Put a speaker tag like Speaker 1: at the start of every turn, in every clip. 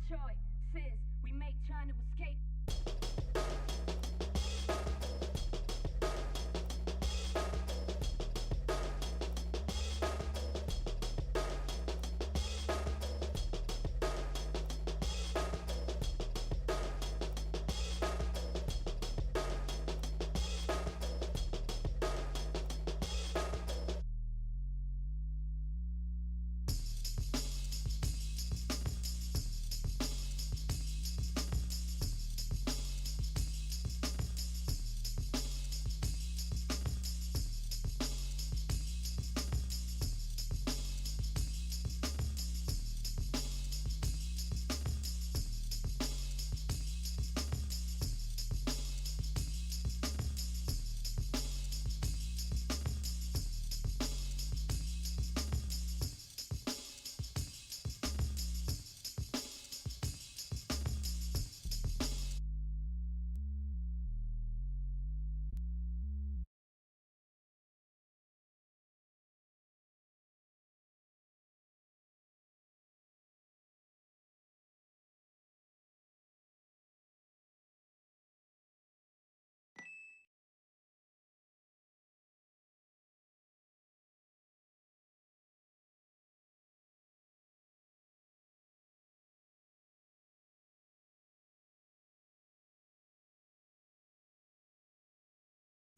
Speaker 1: Choices we make trying to escape.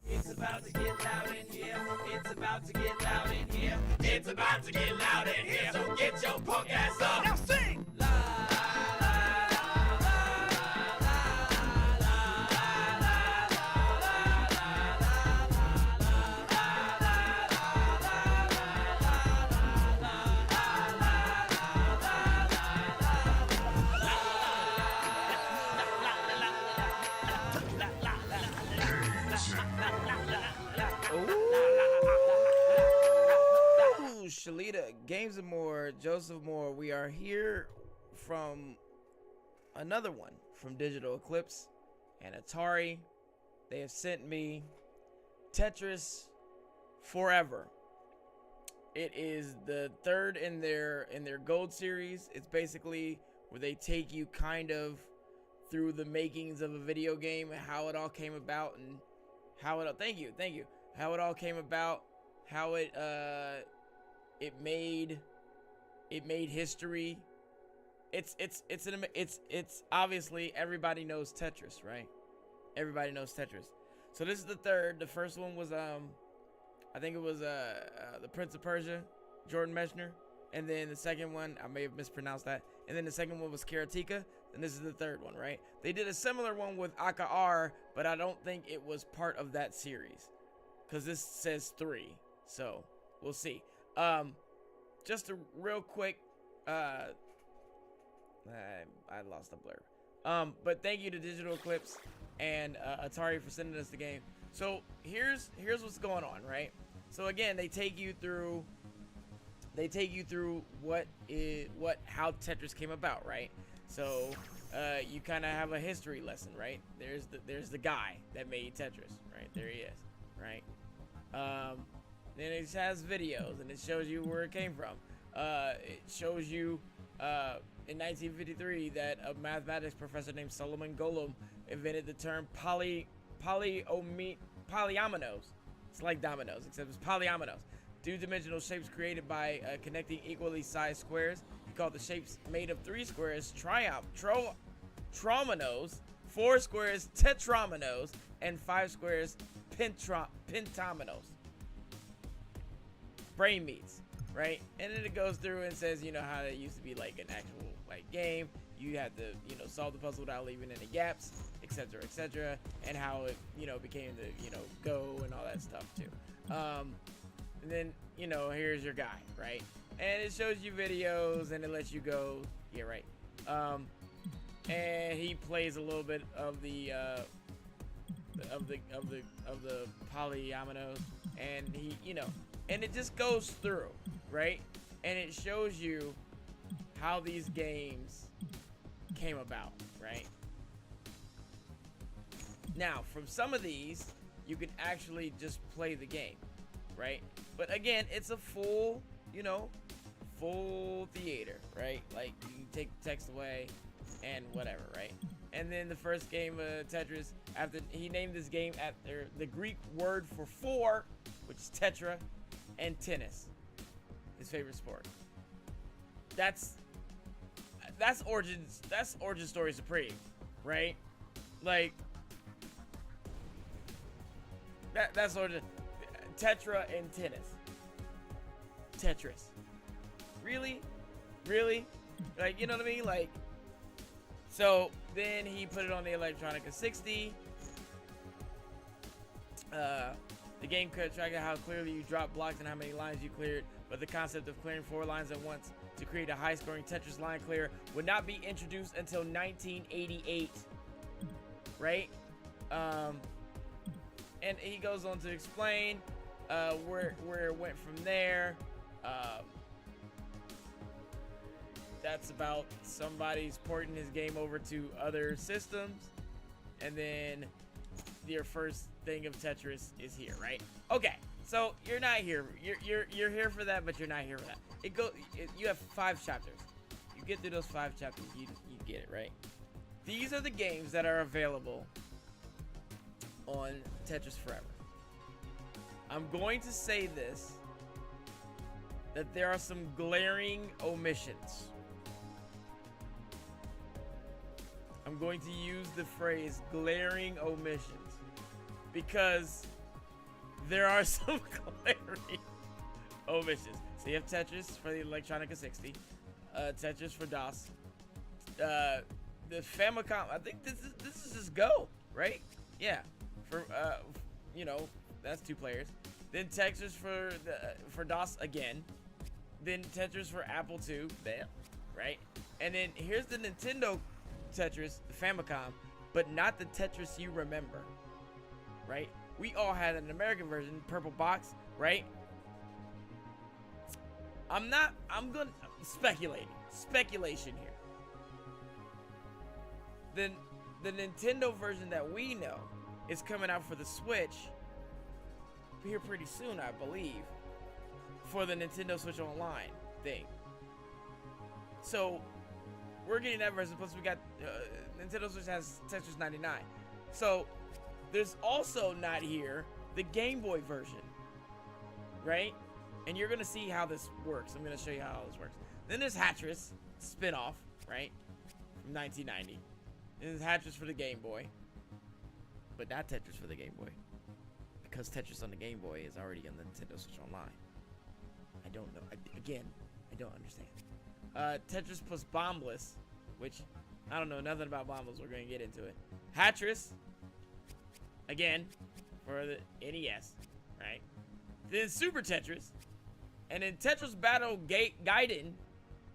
Speaker 2: It's about to get loud in here. It's about to get loud in here. It's about to get loud in here. So get your punk ass up. Now sing. La la la la la la
Speaker 3: Ooh, Shalita, Games of More, Joseph Moore. We are here from another one from Digital Eclipse and Atari. They have sent me Tetris Forever. It is the third in their gold series. It's basically where they take you kind of through the makings of a video game, how it all came about, and how it all, thank you, how it all came about, how it made history. It's obviously everybody knows Tetris, right? Everybody knows Tetris. So this is the third. The first one was I think it was the Prince of Persia, Jordan Mechner, and then the second one, I may have mispronounced that, and then the second one was Karateka, and this is the third one, right? They did a similar one with AKR, but I don't think it was part of that series, because this says 3, so we'll see. Just a real quick, I lost the blurb. But thank you to Digital Eclipse and Atari for sending us the game. So here's what's going on, right? So again, they take you through how Tetris came about, right? So you kind of have a history lesson, right? There's the guy that made Tetris, right? There he is, right? Then it has videos and it shows you where it came from. It shows you in 1953 that a mathematics professor named Solomon Golem invented the term polyominoes. It's like dominoes, except it's polyominoes. Two-dimensional shapes created by connecting equally sized squares. He called the shapes made of 3 squares tromonos, 4 squares tetrominos, and 5 squares pentominos. Brain meats, right? And then it goes through and says, you know, how it used to be like an actual like game. You had to, you know, solve the puzzle without leaving any gaps, etc., and how it, you know, became the, you know, Go and all that stuff too. And then, you know, here's your guy, right? And it shows you videos and it lets you go, yeah, right. And he plays a little bit of the polyominoes, and he, you know, and it just goes through, right? And it shows you how these games came about, right? Now, from some of these, you can actually just play the game, right? But again, it's a full, you know, full theater, right? Like, you can take the text away and whatever, right? And then the first game of Tetris, after he named this game after the Greek word for 4, which is tetra, and tennis, his favorite sport. That's origin story supreme, right? Like, that's origin. Tetra and tennis. Tetris. Really? Like, you know what I mean? Like, so then he put it on the Electronica 60. The game could track how clearly you drop blocks and how many lines you cleared, but the concept of clearing 4 lines at once to create a high-scoring Tetris line clear would not be introduced until 1988, right? And he goes on to explain where it went from there. That's about somebody's porting his game over to other systems, and then your first thing of Tetris is here, right? Okay, so you're not here. You're here for that, but you're not here for that. You have 5 chapters. You get through those 5 chapters, you get it, right? These are the games that are available on Tetris Forever. I'm going to say this, that there are some glaring omissions. I'm going to use the phrase glaring omissions because there are some glaring omissions. So you have Tetris for the Electronica 60, Tetris for DOS, the Famicom. I think this is just Go, right? Yeah, for you know, that's 2 players. Then Tetris for DOS again. Then Tetris for Apple II, bam, right? And then here's the Nintendo Tetris, the Famicom, but not the Tetris you remember, right? We all had an American version, purple box, right? I'm speculation here. Then the Nintendo version that we know is coming out for the Switch here pretty soon, I believe, for the Nintendo Switch Online thing. So we're getting that version, plus we got Nintendo Switch has Tetris 99. So there's also not here the Game Boy version, right? And you're gonna see how this works. I'm gonna show you how this works. Then there's Tetris spin-off, right, from 1990. And there's Tetris for the Game Boy, but not Tetris for the Game Boy, because Tetris on the Game Boy is already on the Nintendo Switch Online. I don't know. I don't understand. Tetris plus Bombless, which I don't know nothing about Bombless. We're gonna get into it. Tetris, again, for the NES, right? Then Super Tetris, and then Tetris Battle Gaiden,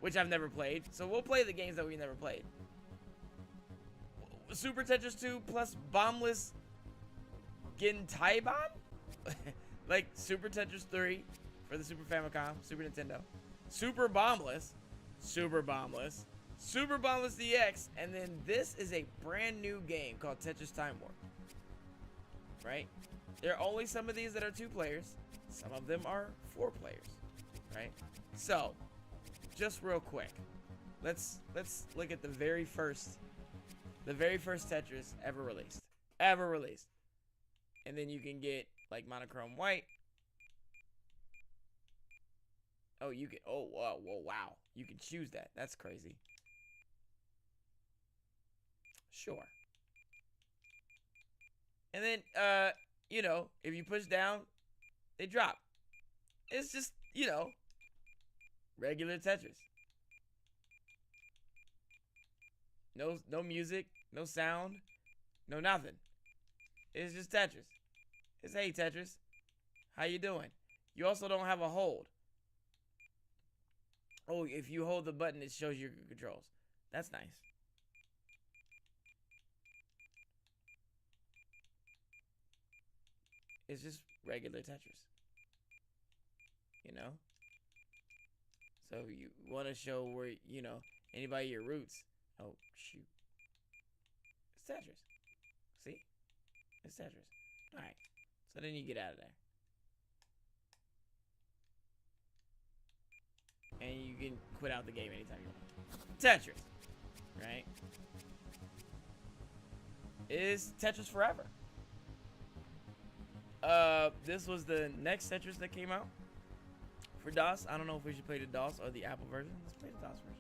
Speaker 3: which I've never played. So we'll play the games that we never played. Super Tetris 2 plus Bombless Gintaiban? Like Super Tetris 3 for the Super Famicom, Super Nintendo. Super Bombless. Super Bombless. Super Bombless DX. And then this is a brand new game called Tetris Time Warp. Right? There are only some of these that are 2 players. Some of them are 4 players. Right? So, just real quick. Let's look at the very first Tetris ever released. And then you can get like monochrome white. Oh, you can, oh, whoa, wow. You can choose that. That's crazy. Sure. And then, you know, if you push down, they drop. It's just, you know, regular Tetris. No music, no sound, no nothing. It's just Tetris. It's, hey, Tetris. How you doing? You also don't have a hold. Oh, if you hold the button, it shows your controls. That's nice. It's just regular Tetris. You know? So you want to show where, you know, anybody your roots. Oh, shoot. It's Tetris. See? It's Tetris. Alright. So then you get out of there. And you can quit out the game anytime you want. Tetris. Right? Is Tetris Forever. This was the next Tetris that came out for DOS. I don't know if we should play the DOS or the Apple version. Let's play the DOS version.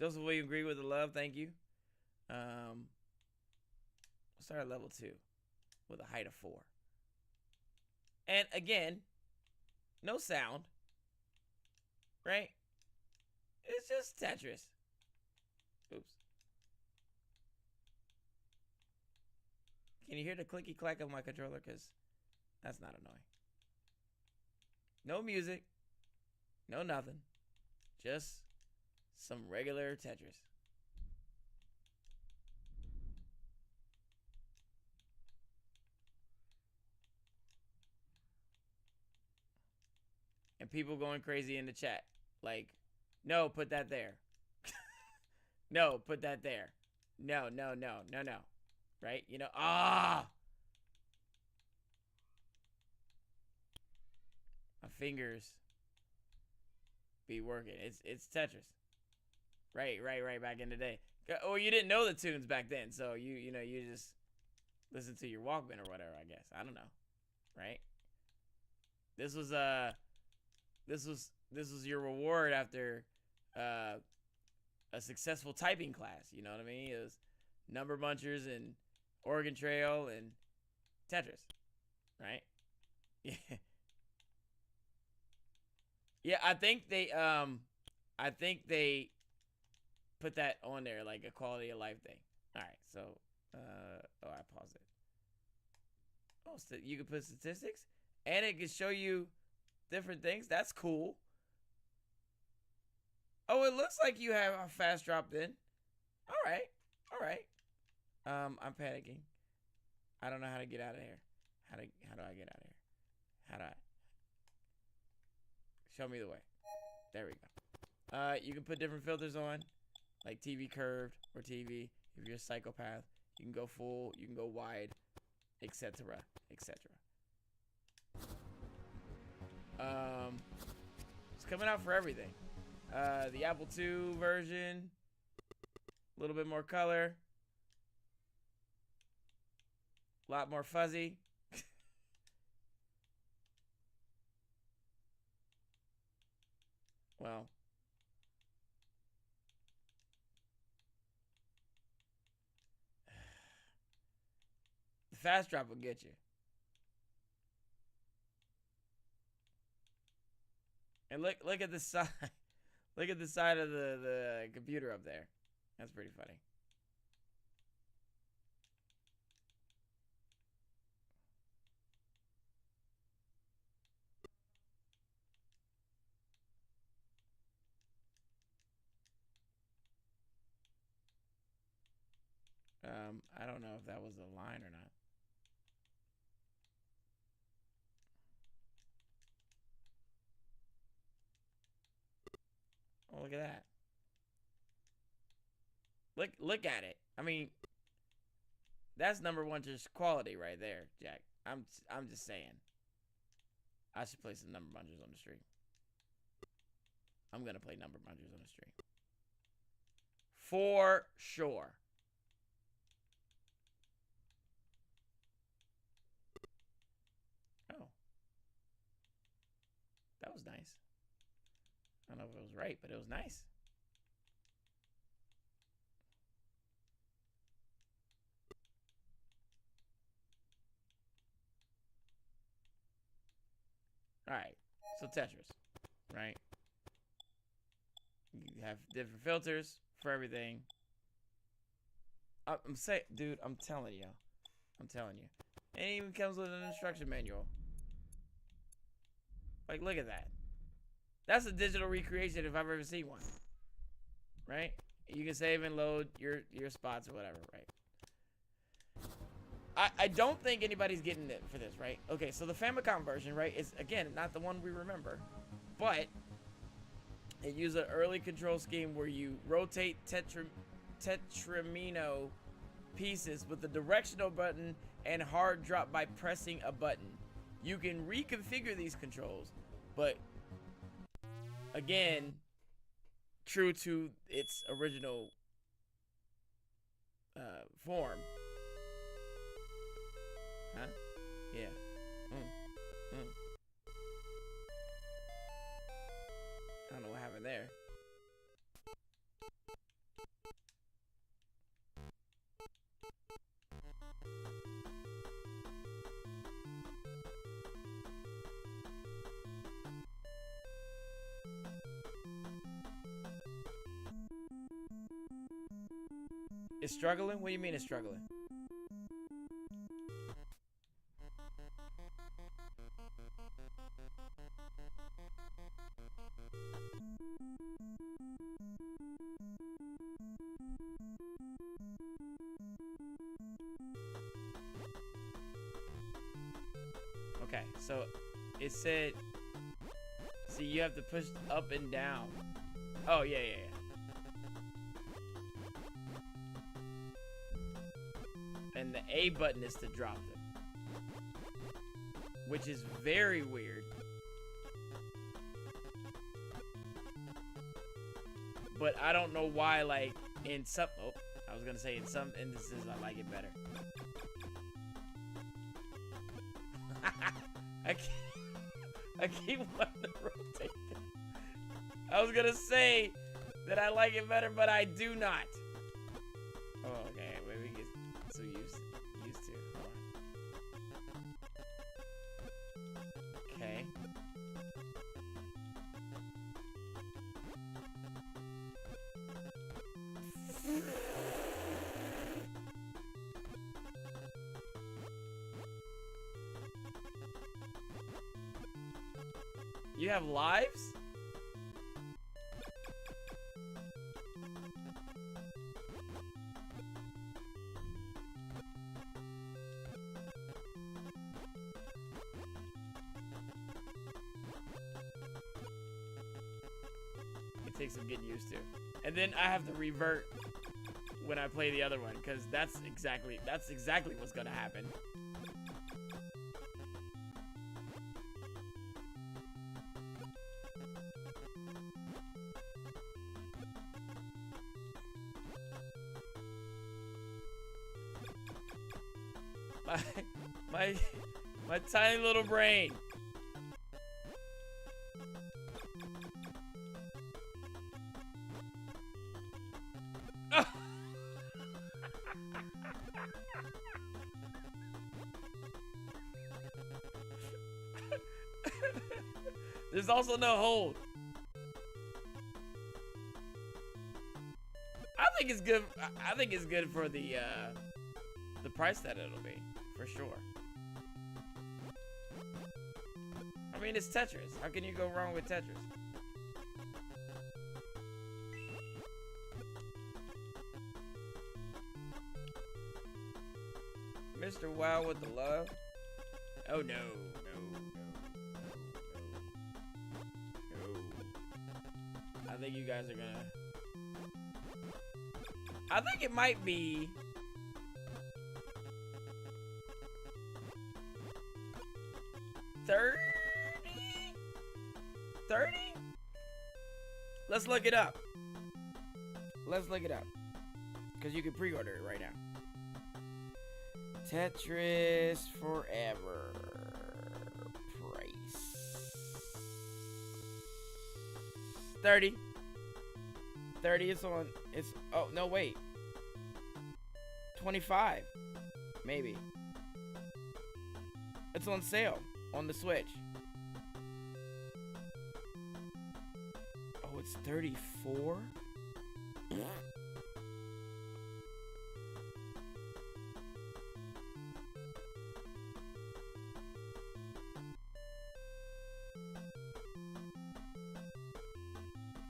Speaker 3: Joseph William Green with the love, thank you. We'll start at level 2 with a height of 4. And again, no sound. Right? It's just Tetris. Oops. Can you hear the clicky clack of my controller? Because that's not annoying. No music. No nothing. Just some regular Tetris. And people going crazy in the chat. Like, no, put that there. No, put that there. No. Right? You know, my fingers be working. It's Tetris. Right, back in the day. Oh, you didn't know the tunes back then, so you know, you just listen to your Walkman or whatever, I guess. I don't know. Right? This was your reward after a successful typing class, you know what I mean? It was Number Munchers and Oregon Trail and Tetris. Right? Yeah. Yeah, I think they put that on there, like a quality of life thing. Alright, so I paused it. Oh, so you can put statistics and it can show you different things. That's cool. Oh, it looks like you have a fast drop then. Alright. I'm panicking. I don't know how to get out of here. How do I get out of here? How do I? Show me the way. There we go. You can put different filters on, like TV curved or TV. If you're a psychopath, you can go full, you can go wide, etc., etc. It's coming out for everything. The Apple II version, a little bit more color, a lot more fuzzy. Well, the fast drop will get you. And look at the side. Look at the side of the computer up there. That's pretty funny. I don't know if that was a line or not. Oh, look at that. Look at it. I mean, that's number one just quality right there, Jack. I'm just saying. I should play some number munchers on the stream. I'm gonna play number munchers on the stream. For sure. Oh. That was nice. I don't know if it was right, but it was nice. Alright, so Tetris, right? You have different filters for everything. I'm saying, dude, I'm telling you. And it even comes with an instruction manual. Like, look at that. That's a digital recreation if I've ever seen one. Right? You can save and load your spots or whatever, right? I don't think anybody's getting it for this, right? Okay, so the Famicom version, right, is, again, not the one we remember. But it used an early control scheme where you rotate tetramino pieces with the directional button and hard drop by pressing a button. You can reconfigure these controls, but again, true to its original form. Huh? Yeah. I don't know what happened there. It's struggling? What do you mean it's struggling? Okay, so it said, see, you have to push up and down. Oh, yeah. And the A button is to drop them, which is very weird. But I don't know why, like, in some, oh, I was gonna say in some instances I like it better. I keep wanting to rotate them. I was gonna say that I like it better, but I do not. Oh, okay, wait, we get so used to. Hold on. Okay. You have lives? It takes some getting used to. And then I have to revert when I play the other one, because that's exactly what's gonna happen. My tiny little brain. There's also no hold. I think it's good. I think it's good for the price that it'll be, for sure. I mean, it's Tetris. How can you go wrong with Tetris? Mr. Wow with the love. Oh no, no. I think you guys are gonna. I think it might be. 30? 30? Let's look it up. Let's look it up. Because you can pre-order it right now. Tetris Forever. Price. 30. 30 is on. It's. Oh, no, wait. 25. Maybe. It's on sale on the Switch. Oh, it's 34?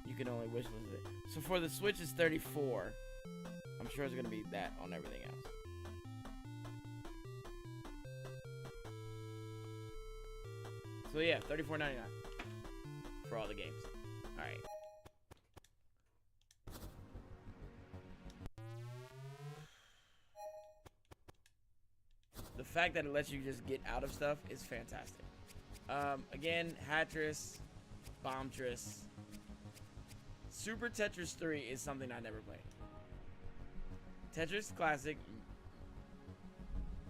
Speaker 3: You can only wishlist it. So for the Switch it's 34. I'm sure it's gonna be that on everything else. So yeah, $34.99 for all the games. All right. The fact that it lets you just get out of stuff is fantastic. Again, Hatris, Bombtris. Super Tetris 3 is something I never played. Tetris Classic,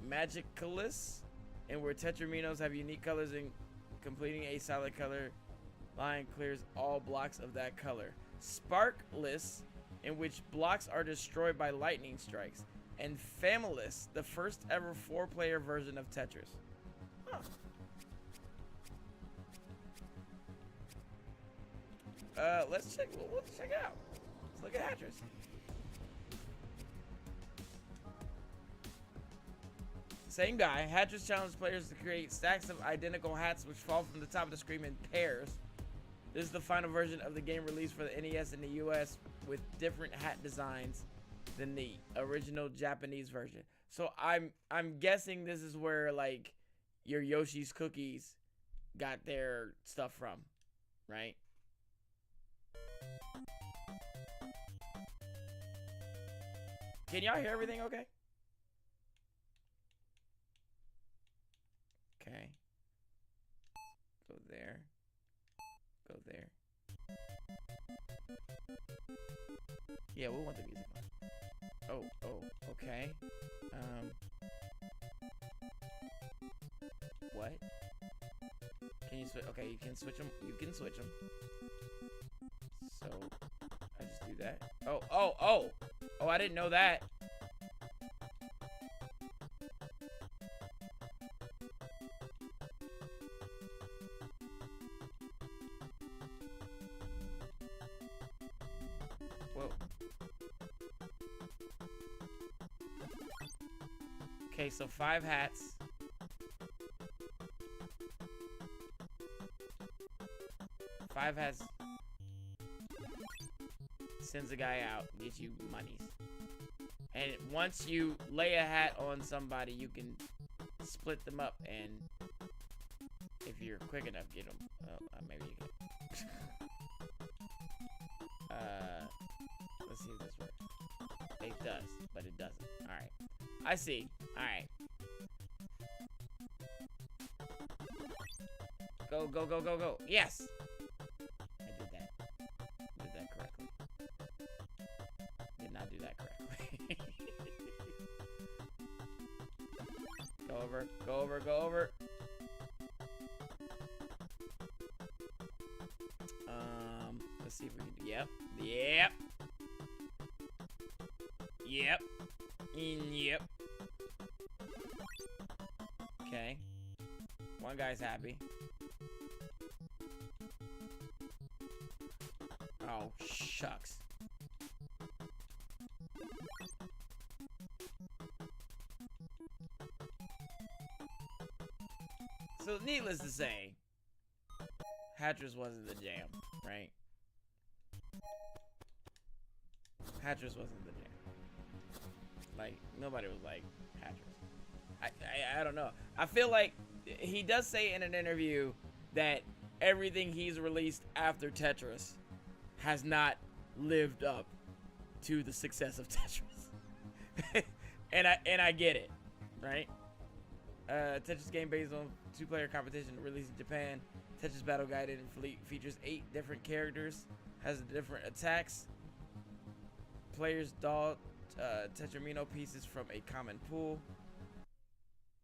Speaker 3: Magicalus, and where Tetraminos have unique colors and completing a solid color line clears all blocks of that color. Sparkless, in which blocks are destroyed by lightning strikes. And Familus, the first ever 4-player version of Tetris. Huh. Let's check it out. Let's look at Hatris. Same guy. Hatris challenges players to create stacks of identical hats which fall from the top of the screen in pairs. This is the final version of the game released for the NES in the US with different hat designs than the original Japanese version. So I'm guessing this is where like your Yoshi's Cookies got their stuff from, right? Can y'all hear everything okay? Okay. Go there. Go there. Yeah, we want the music on. Oh, okay. What? Can you switch? Okay, you can switch them. You can switch them. So, I just do that. Oh, I didn't know that. Whoa. Okay, so 5 hats. Five hats sends a guy out, gets you monies. And once you lay a hat on somebody, you can split them up, and if you're quick enough, get them. Maybe you can. Let's see if this works. It does, but it doesn't. Alright. I see. Alright. Go, go, go, go, go. Yes! I did that. Did that correctly. Did not do that correctly. Go over, go over, go over. Let's see if we can. Yep. Yep. Yep. Yep. Okay. One guy's happy. Oh, shucks. So, needless to say, Hatris wasn't the jam, right? Hatris wasn't the jam. Like, nobody was like Hatris. I don't know. I feel like he does say in an interview that everything he's released after Tetris has not lived up to the success of Tetris. and I get it, right? Tetris game based on 2-player competition released in Japan. Tetris Battle Guided features 8 different characters, has different attacks. Players draw Tetramino pieces from a common pool.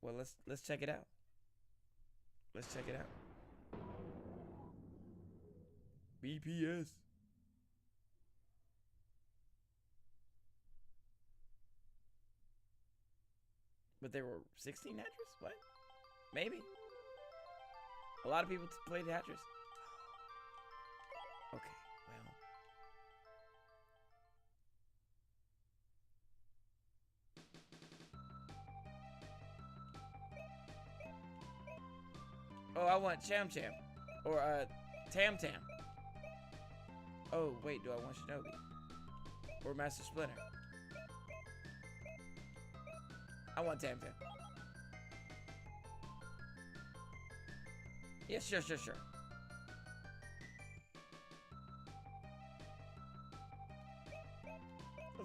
Speaker 3: Well, let's check it out. Let's check it out. BPS. But there were 16 Tetris? What? Maybe. A lot of people played Tetris. Okay, well. Oh, I want Cham Cham. Or, Tam Tam. Oh, wait, do I want Shinobi? Or Master Splinter? I want Tam Tam. Yeah, sure. Let's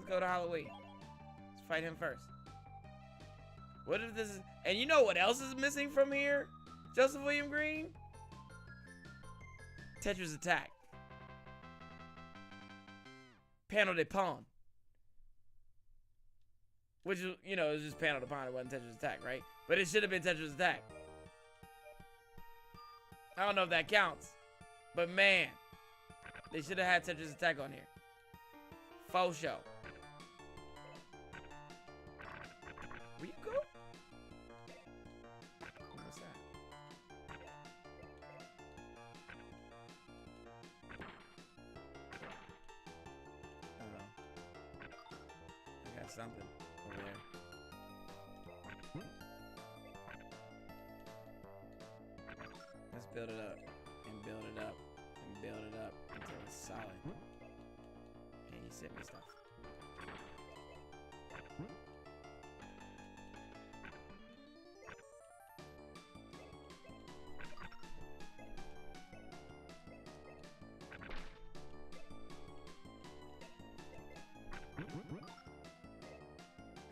Speaker 3: go to Halloween. Let's fight him first. What if this is... And you know what else is missing from here? Joseph William Green? Tetris Attack. Panel de Pon. Which, you know, is just Panel de Pon. It wasn't Tetris Attack, right? But it should have been Tetris Attack. I don't know if that counts. But man, they should have had Tetris Attack on here. Faux show. Where you go? What's that? I got something over there. Let's build it up and build it up and build it up until it's solid. And you sent me stuff.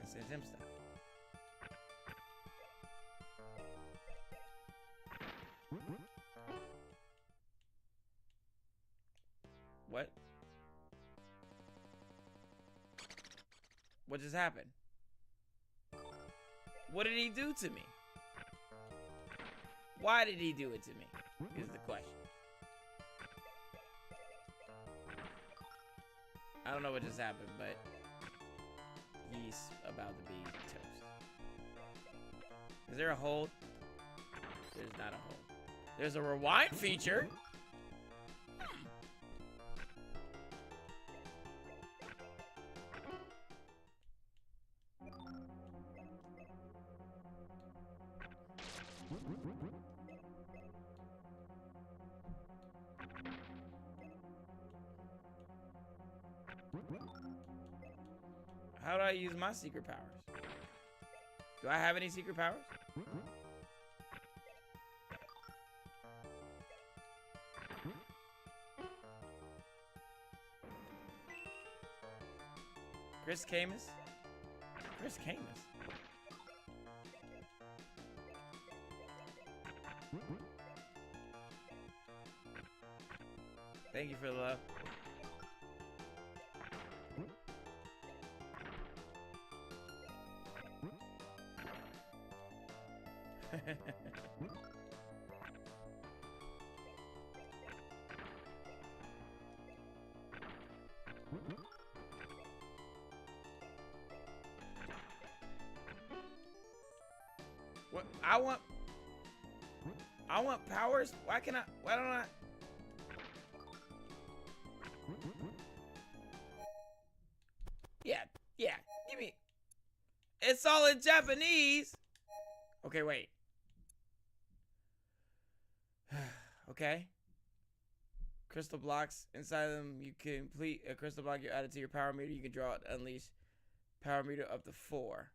Speaker 3: I sent him stuff. What? What just happened? What did he do to me? Why did he do it to me? Is the question. I don't know what just happened, but he's about to be toast. Is there a hold? There's not a hold. There's a rewind feature. How do I use my secret powers? Do I have any secret powers? Chris Camus? Chris Camus? Thank you for the love. What? I want powers? Why don't I? Yeah, give me. It's all in Japanese. Okay, wait. Okay. Crystal blocks. Inside them, you can complete a crystal block you added to your power meter. You can draw it to unleash power meter up to 4.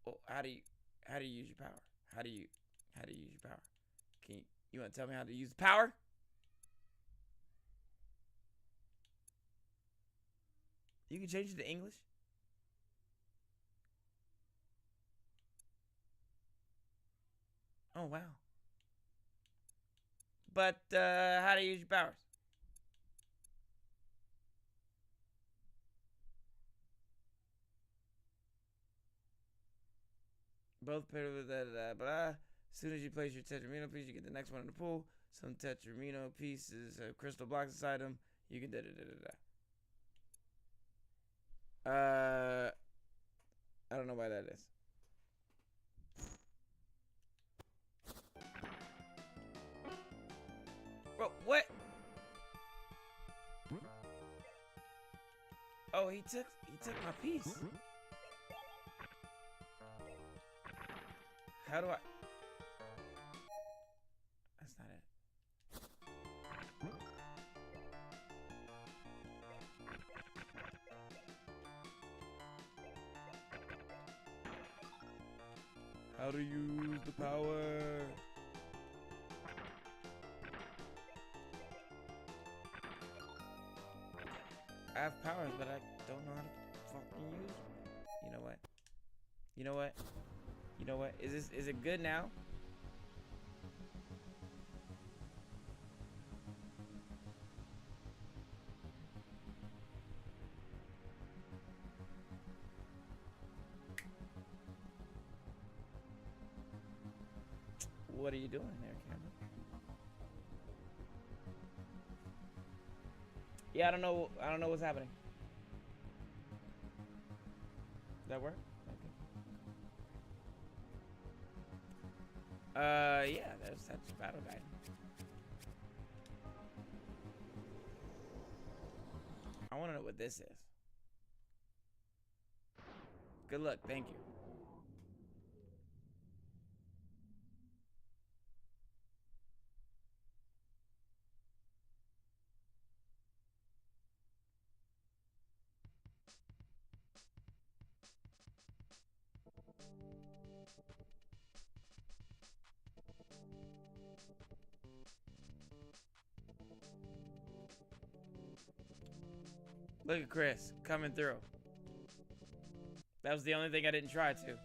Speaker 3: Oh, how do you use your power? How do you use your power? Can you want to tell me how to use the power? You can change it to English. Oh wow. But how do you use your powers? Both pair with that blah. As soon as you place your Tetramino piece, you get the next one in the pool. Some Tetramino pieces have crystal blocks inside them. You can da da da da da. I don't know why that is. Bro, what? Oh, he took my piece. How do I? That's not it. How to use the power? I have powers, but I don't know how to fucking use them. You know what? You know what? You know what? Is it good now? What are you doing there, Cameron? Yeah, I don't know what's happening. Does that work? Okay. Yeah, that's battle guide. I want to know what this is. Good luck, thank you. Look at Chris coming through. That was the only thing I didn't try to.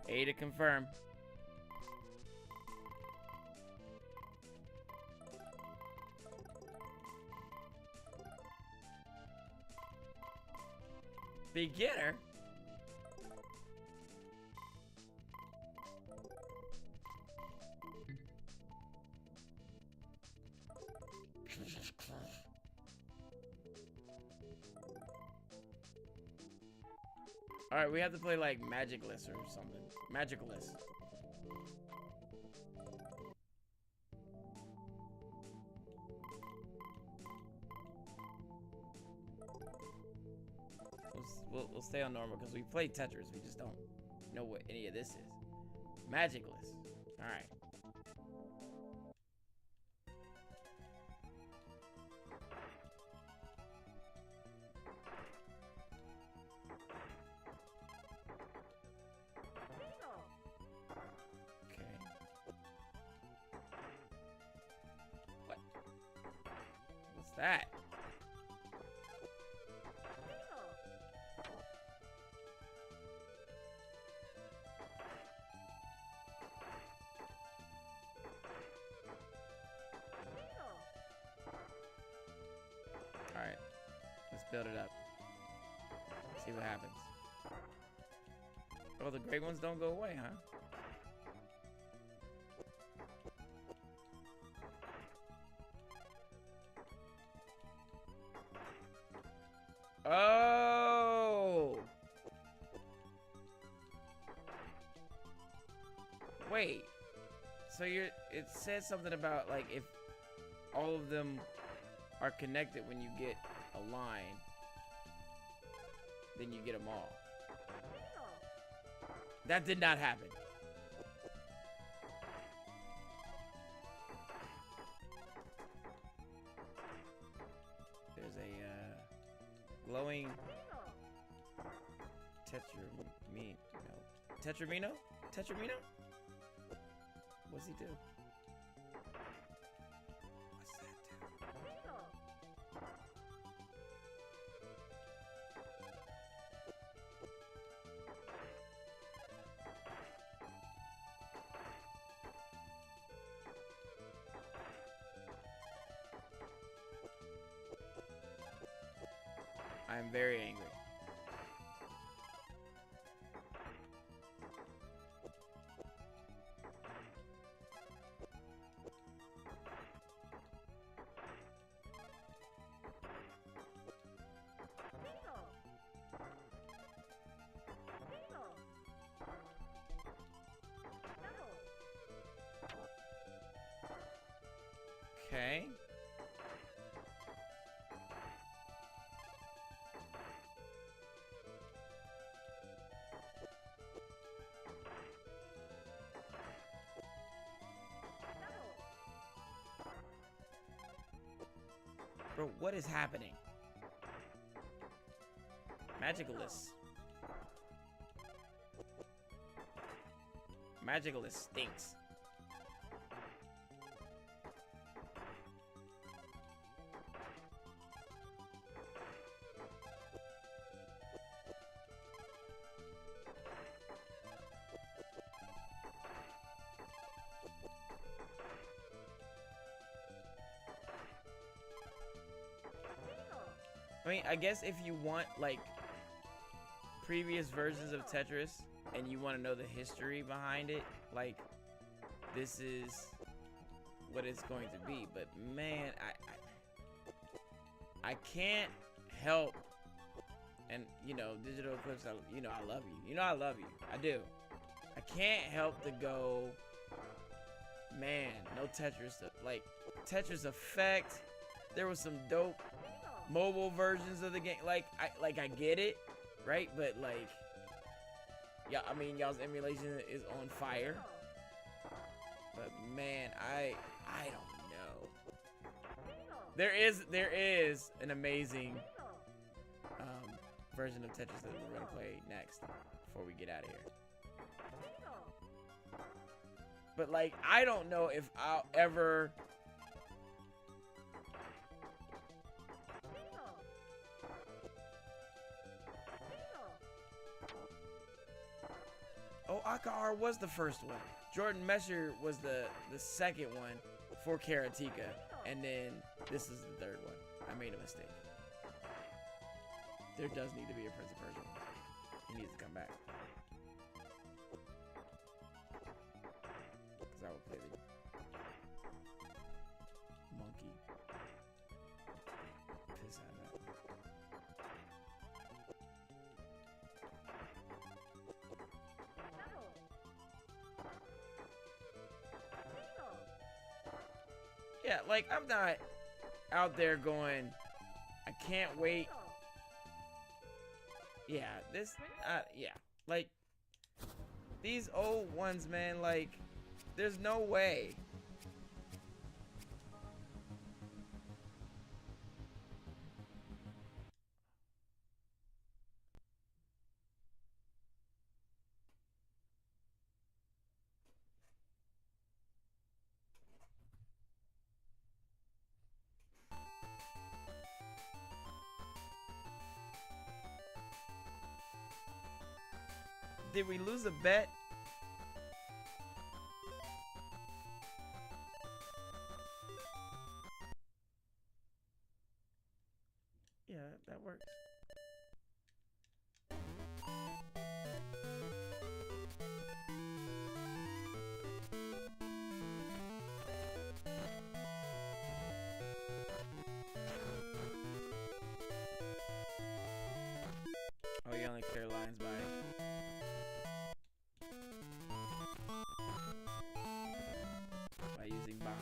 Speaker 3: A to confirm. Beginner? Alright, we have to play like Magicless or something. Magicless. We'll stay on normal because we play Tetris. We just don't know what any of this is. Magicless. Alright. Okay. What? What's that? Alright, let's build it up. See what happens. Oh, the gray ones don't go away, huh? Oh! Wait. So it says something about like if all of them are connected when you get a line, then you get them all. That did not happen. Glowing Tetramino. Tetramino? Tetramino? What's he do? What's that do? I am very angry. Okay. Bro, what is happening? Magicalist. Magicalist stinks. I mean, I guess if you want, like, previous versions of Tetris and you want to know the history behind it, like, this is what it's going to be. But, man, I can't help, and, you know, Digital Eclipse, you know I love you. You know I love you. I do. I can't help to go, man, no Tetris. Like, Tetris Effect, there was some dope mobile versions of the game. Like I get it, right? But like, yeah, I mean, y'all's emulation is on fire. But man, I don't know. There is an amazing version of Tetris that we're gonna play next before we get out of here. But like, I don't know if I'll ever. Oh, Akar was the first one. Jordan Mesher was the second one for Karateka. And then this is the third one. I made a mistake. There does need to be a Prince of Persia one. He needs to come back. Because I will play the monkey. Piss out of that. Yeah, like, I'm not out there going, I can't wait. Yeah, yeah. Like, these old ones, man, like, there's no way. Did we lose a bet? Yeah, that works. Oh, you only clear lines by using bomb.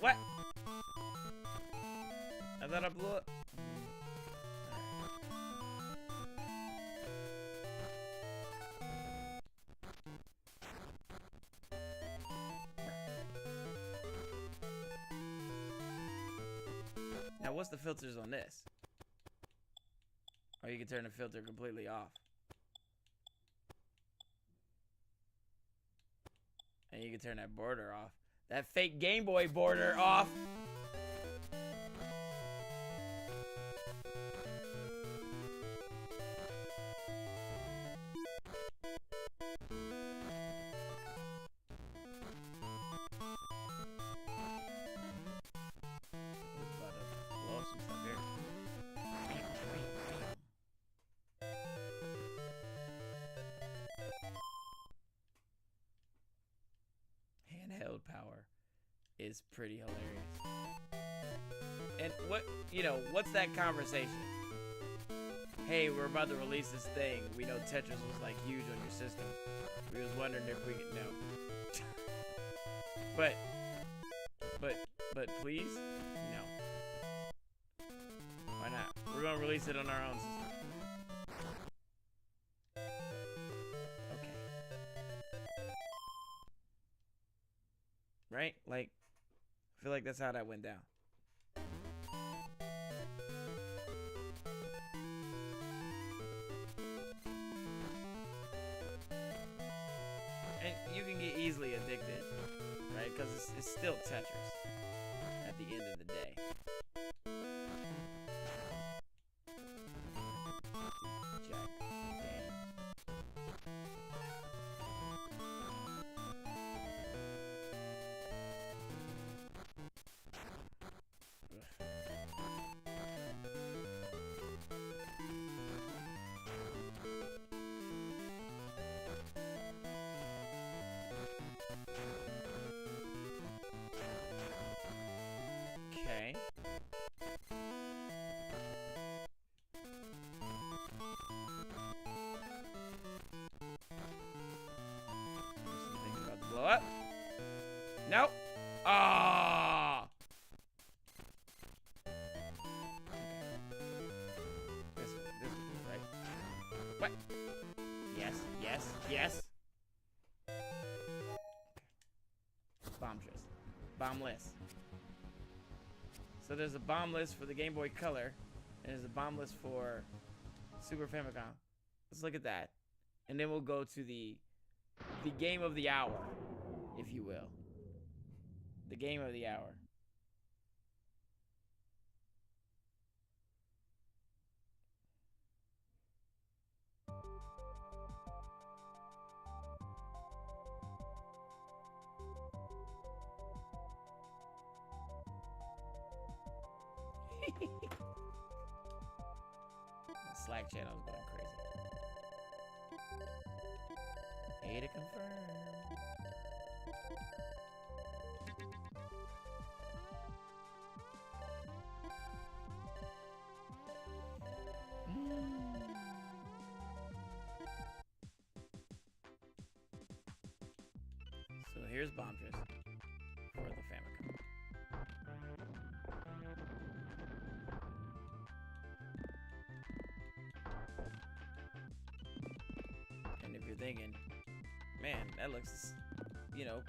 Speaker 3: What? I thought I blew it. Now, what's the filters on this? Or you can turn the filter completely off. And you can turn that border off. That fake Game Boy border off. Blow some stuff here. Handheld power is pretty hilarious. And what's that conversation? Hey, we're about to release this thing. We know Tetris was like huge on your system. We was wondering if we could know. but please, no. Why not? We're gonna release it on our own system. Okay. Right? Like, I feel like that's how that went down. And you can get easily addicted, right? Because it's still Tetris at the end of the day. Jack, damn. Okay. Something about to blow up. Nope. Ah. This one, right? What? Yes, yes, yes. Bombless. So there's a bomb list for the Game Boy Color, and there's a bomb list for Super Famicom. Let's look at that, and then we'll go to the game of the hour, if you will. The game of the hour. The Slack channel is going crazy. A to confirm. So here's Bombtress for the Famicom. And if you're thinking, man, that looks,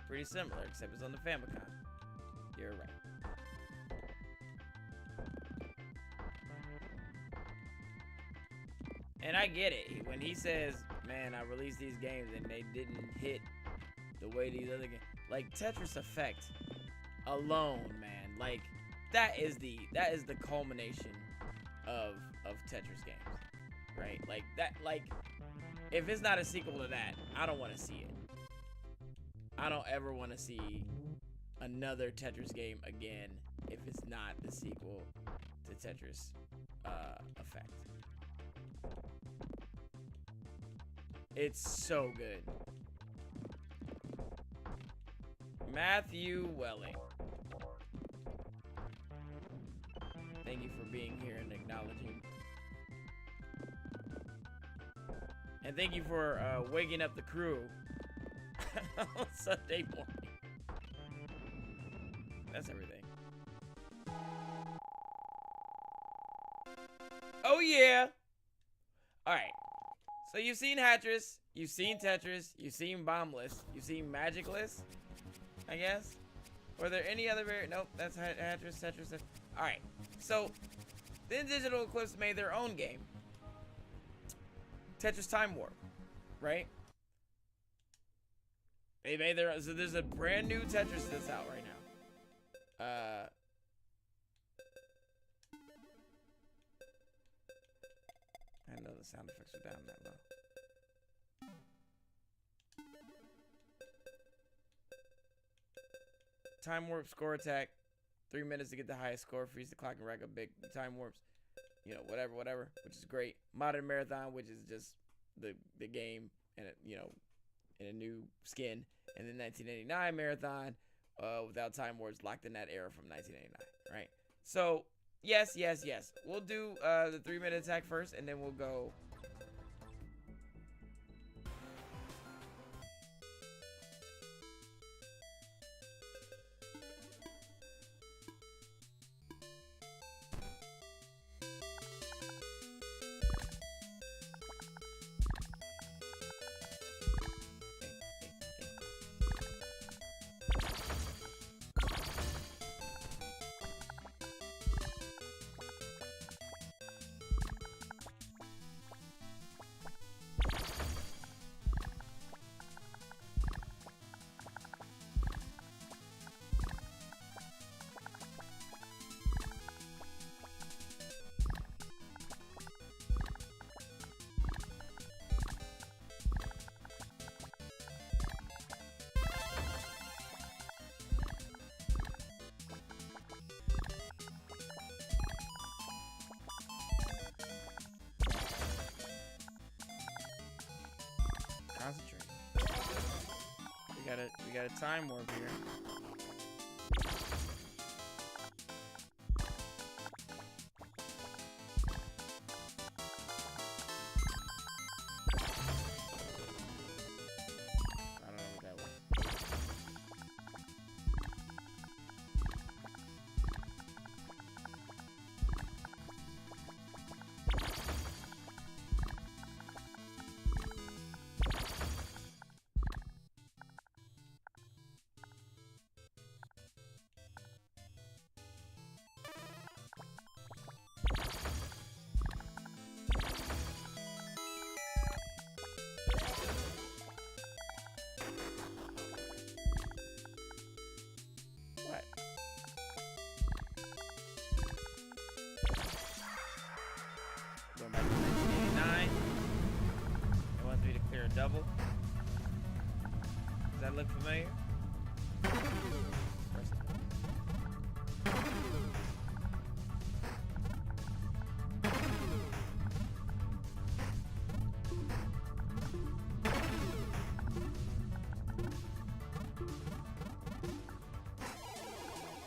Speaker 3: pretty similar, except it's on the Famicom, you're right. And I get it. When he says, man, I released these games and they didn't hit the way these other games, like Tetris Effect alone, man, like that is the culmination of Tetris games, right? Like that, like if it's not a sequel to that, I don't want to see it. I don't ever want to see another Tetris game again if it's not the sequel to Tetris Effect. It's so good. Matthew Welling. Thank you for being here and acknowledging. And thank you for waking up the crew on Sunday morning. That's everything. Oh yeah. All right. So you've seen Hatris, you've seen Tetris, you've seen Bombless, you've seen Magicless, I guess. Were there any other nope, that's Hatris, Tetris. All right. So then Digital Eclipse made their own game, Tetris Time Warp, right? They made their so there's a brand new Tetris that's out right now. I know the sound effects are down that low. Time warp, score attack, 3 minutes to get the highest score, freeze the clock and rack up big time warps, you know, whatever, which is great. Modern Marathon, which is just the game and in a new skin, and then 1989 Marathon, without time warps, locked in that era from 1989, right? So yes. We'll do the 3 minute attack first, and then we'll go. Concentrate. We got a time warp here. I don't know what that was. What? Going back to 1989. It wants me to clear a double. Does that look familiar?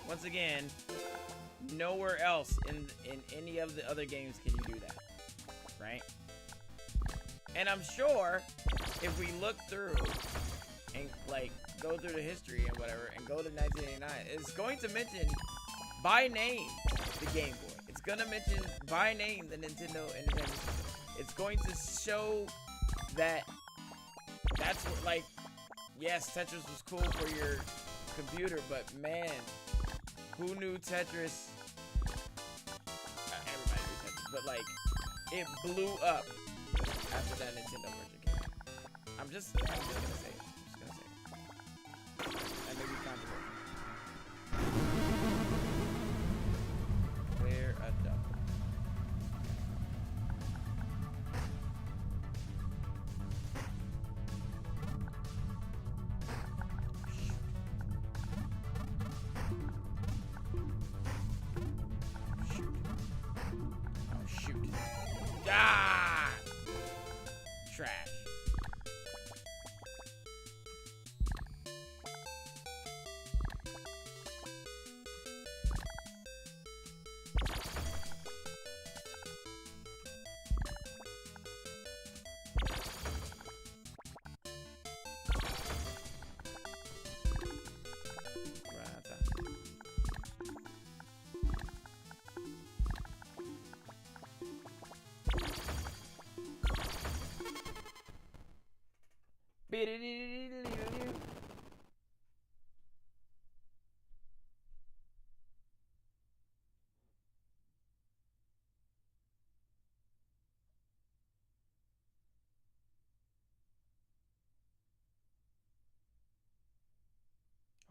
Speaker 3: Once again, nowhere else in any of the other games can you do that, right? And I'm sure if we look through and like go through the history and whatever and go to 1989, it's going to mention by name the Game Boy. It's gonna mention by name the Nintendo and Nintendo system. It's going to show that that's what, like, yes, Tetris was cool for your computer, but man, who knew Tetris? Everybody knew Tetris, but like, it blew up after that Nintendo version came out. I'm just gonna say it. That may be controversial. Clear a double. Ah! Trash.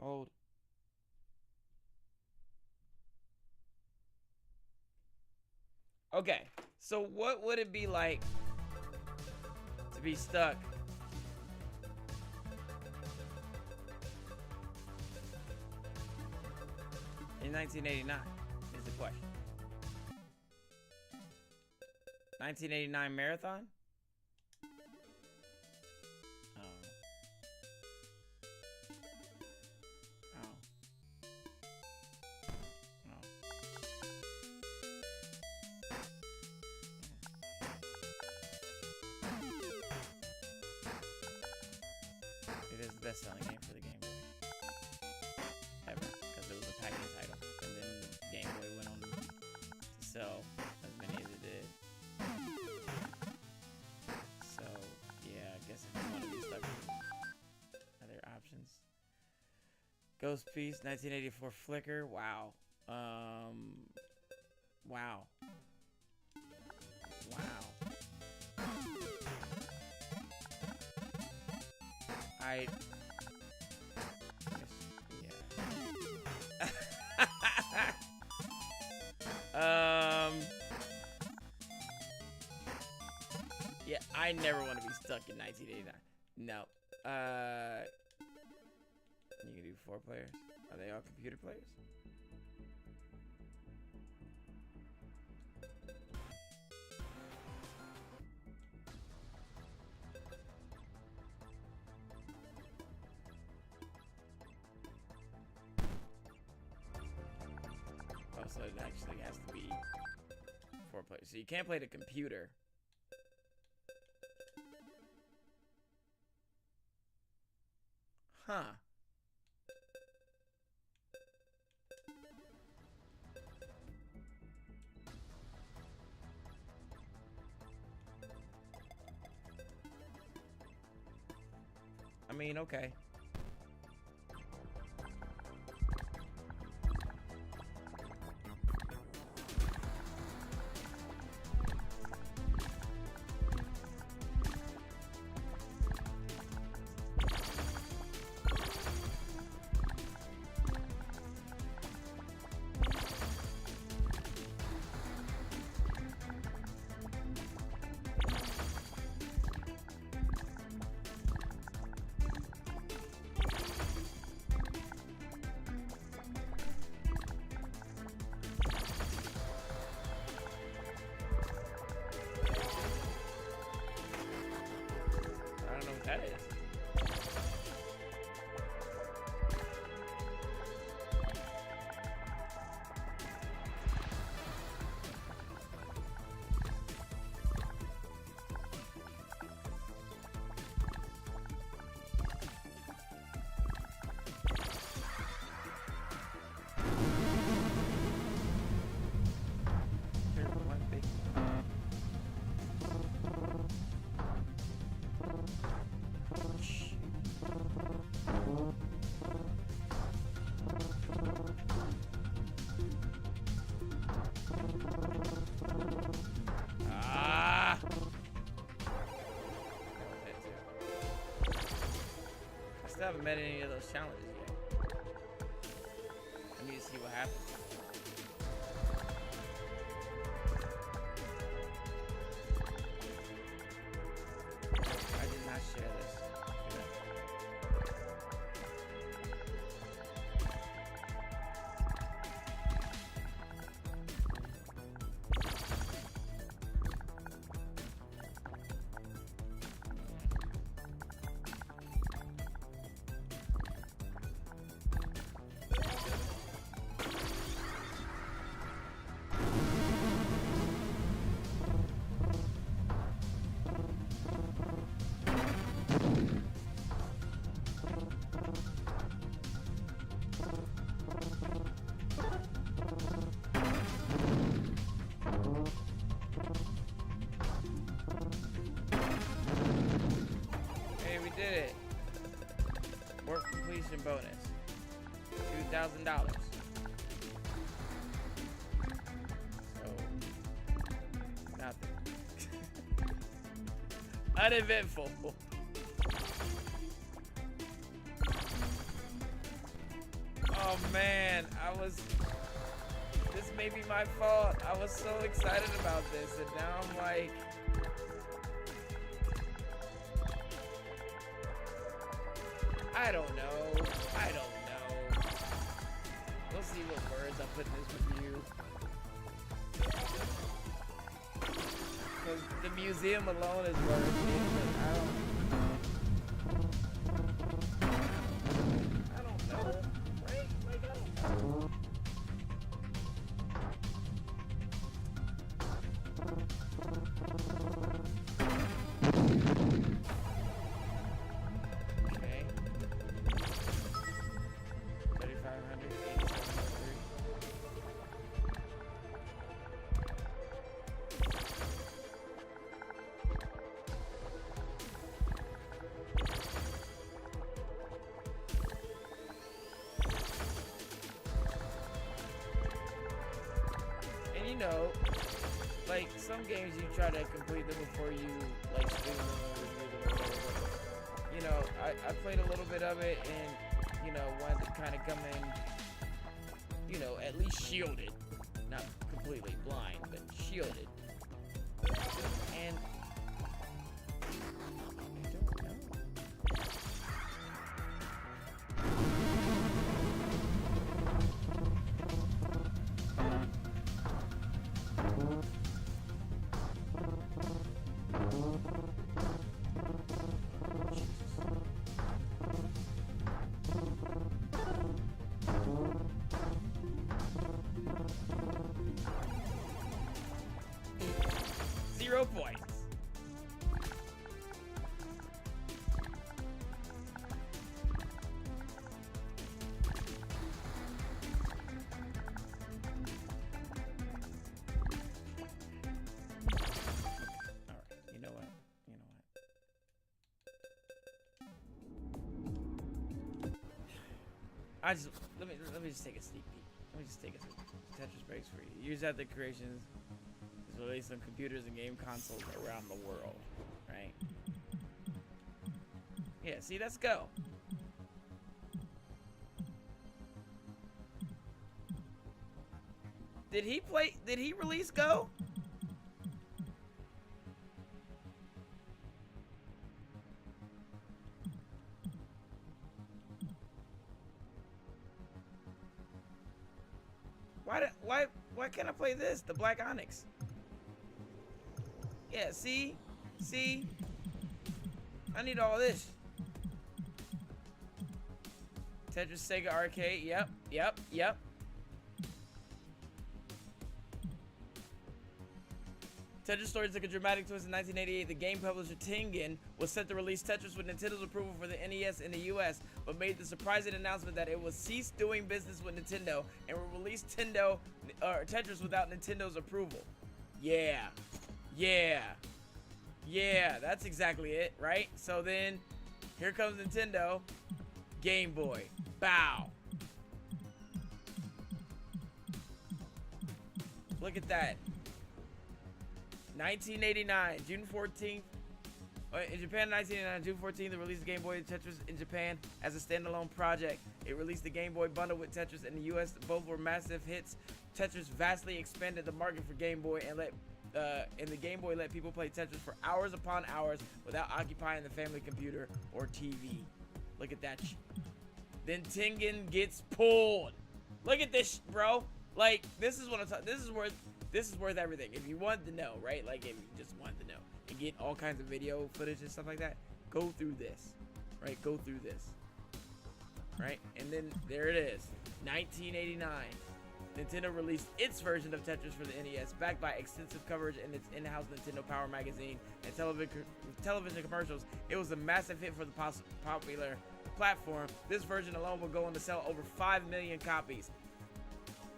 Speaker 3: Hold. Okay, so what would it be like to be stuck in 1989 is the question. 1989 marathon? Oh. Oh. Oh. It is the best-selling game for the Game Boy ever, because it was a packing title, and then Game Boy went on to sell as many as it did. So yeah, I guess if you want to be stuck with other options. Ghost Piece, 1984 Flicker. Wow. Wow. Wow. Yeah, I never want to be stuck in 1989. No. You can do 4 players. Are they all computer players? Oh, so it actually has to be 4 players. So you can't play the computer. Huh. I mean, okay. I don't know what that is. One big. Ah! I still haven't met any of those challenges yet. I need to see what happens. I did not share this. completion bonus. $2,000. So, nothing. Uneventful. Oh man, this may be my fault. I was so excited about this, and now I'm like, I don't know. We'll see what words I put in this review. Because the museum alone is worth it, but I don't know, right? Like, I don't know. Okay. 3,500, 8,703. And you know, like some games you try to complete them before you like stream them or review them or whatever. You know, I played a little bit of it and you know wanted to kind of come in, you know, at least shielded, not completely blind, but shielded. And I don't know. 0 points. Alright, you know what? Let me just take a sneak peek. Let me just take a Tetris breaks for you. Use that the creations is released on computers and game consoles around the world, right? Yeah, see, let's go. Did he release Go? Why can't I play this? The Black Onyx. Yeah, see? I need all this. Tetris Sega Arcade, yep. Tetris Story took a dramatic twist in 1988. The game publisher Tengen was set to release Tetris with Nintendo's approval for the NES in the US, but made the surprising announcement that it would cease doing business with Nintendo and will release Tetris without Nintendo's approval. Yeah, that's exactly it, right? So then, here comes Nintendo, Game Boy, bow. Look at that. 1989, June 14th. In Japan, 1989, June 14th, they released the Game Boy Tetris in Japan as a standalone project. It released the Game Boy bundle with Tetris in the US. Both were massive hits. Tetris vastly expanded the market for Game Boy and the Game Boy let people play Tetris for hours upon hours without occupying the family computer or TV. Look at that. Then Tengen gets pulled. Look at this, bro. Like, this is what I'm talking. This is worth everything. If you want to know, right? Like, if you just want to know and get all kinds of video footage and stuff like that, go through this, right? Go through this, right? And then there it is, 1989. Nintendo released its version of Tetris for the NES, backed by extensive coverage in its in-house Nintendo Power magazine and television commercials. It was a massive hit for the popular platform. This version alone will go on to sell over 5 million copies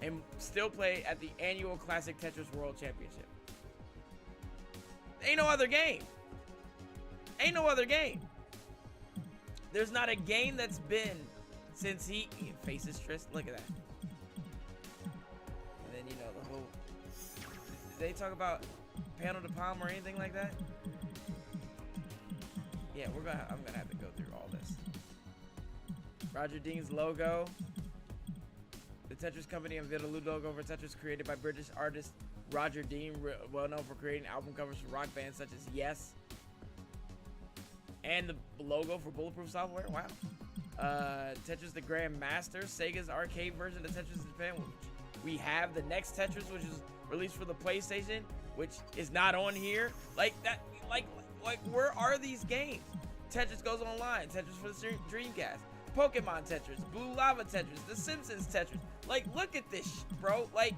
Speaker 3: and still play at the annual Classic Tetris World Championship. Ain't no other game. There's not a game that's been since he faces Tris. Look at that. And then, you know, the whole... Did they talk about panel to palm or anything like that? Yeah, I'm gonna have to go through all this. Roger Dean's logo. The Tetris company unveiled a new logo for Tetris created by British artist Roger Dean, well known for creating album covers for rock bands such as Yes. And the logo for Bulletproof Software. Wow. Tetris the Grand Master, Sega's arcade version of Tetris in Japan. We have the next Tetris, which is released for the PlayStation, which is not on here. Like that, like where are these games? Tetris Goes Online, Tetris for the Dreamcast, Pokemon Tetris, Blue Lava Tetris, The Simpsons Tetris. Like, look at this, bro. Like,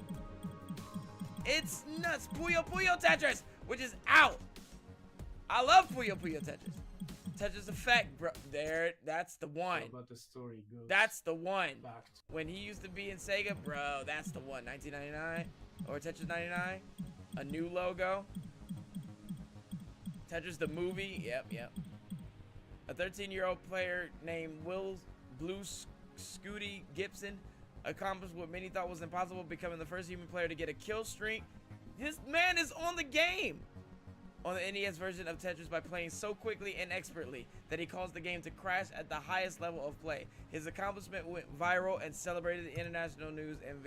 Speaker 3: it's nuts. Puyo Puyo Tetris, which is out. I love Puyo Puyo Tetris. Tetris Effect, bro. There, that's the one.
Speaker 4: But the story goes.
Speaker 3: That's the one.
Speaker 4: Back to
Speaker 3: When he used to be in Sega, bro, that's the one. 1999 or Tetris 99. A new logo. Tetris the movie. Yep. A 13-year-old player named Blue Scooty Gibson accomplished what many thought was impossible, becoming the first human player to get a kill streak. This man is on the game. On the NES version of Tetris by playing so quickly and expertly that he caused the game to crash at the highest level of play. His accomplishment went viral and celebrated in international news and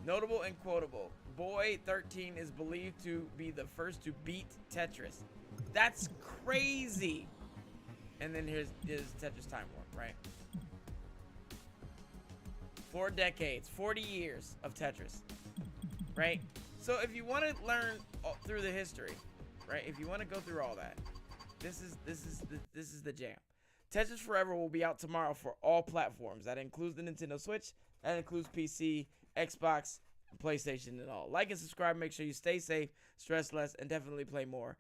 Speaker 3: notable and quotable. Boy 13 is believed to be the first to beat Tetris. That's crazy. And then here's Tetris Time Warp, right? 4 decades, 40 years of Tetris, right? So if you want to learn through the history, right? If you want to go through all that, this is the jam. Tetris Forever will be out tomorrow for all platforms. That includes the Nintendo Switch. That includes PC, Xbox, PlayStation, and all. Like and subscribe. Make sure you stay safe, stress less, and definitely play more.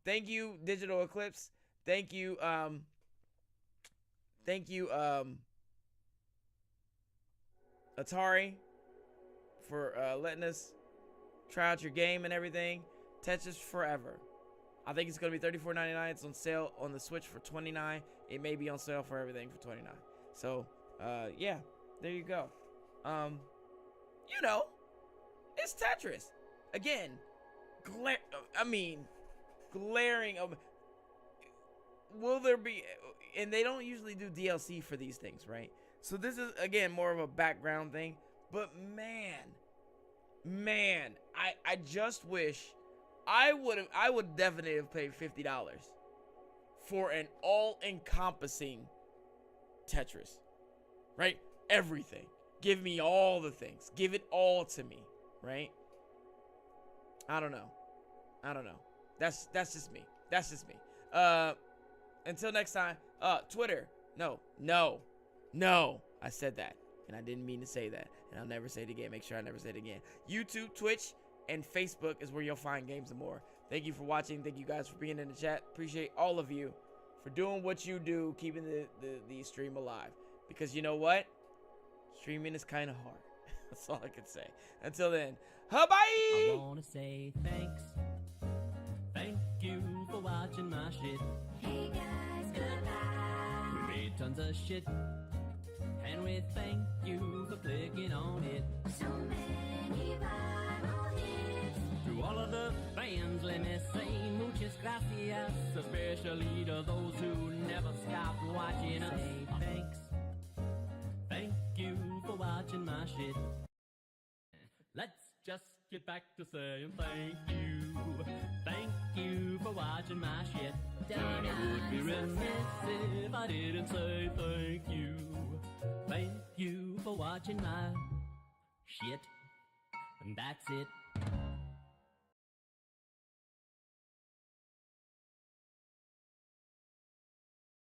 Speaker 3: Thank you, Digital Eclipse. Thank you, Atari, for letting us try out your game and everything. Tetris Forever. I think it's gonna be $34.99. It's on sale on the Switch for $29. It may be on sale for everything for $29. So, yeah, there you go. You know, it's Tetris. Again, glaring. Will there be? And they don't usually do DLC for these things, right? So this is again more of a background thing. But man, I just wish I would definitely have paid $50 for an all-encompassing Tetris, right? Everything. Give me all the things. Give it all to me, right? I don't know. That's just me. Until next time. Twitter. No. I said that, and I didn't mean to say that, and I'll never say it again. Make sure I never say it again. YouTube, Twitch, and Facebook is where you'll find Games and More. Thank you for watching. Thank you guys for being in the chat. Appreciate all of you for doing what you do, keeping the stream alive. Because you know what? Streaming is kind of hard. That's all I can say. Until then, bye.
Speaker 5: I wanna say thanks. Thank you for watching my shit.
Speaker 1: Hey guys, goodbye.
Speaker 5: We made tons of shit. And we thank you for clicking on it.
Speaker 1: So many viral hits.
Speaker 5: To all of the fans, let me say muchas gracias. Especially to those who never stop watching us. Say thanks. Thank you for watching my shit. Let's just get back to saying thank you. Thank you for watching my shit. And it would be remiss if I didn't say thank you. Thank you for watching my shit. And that's it.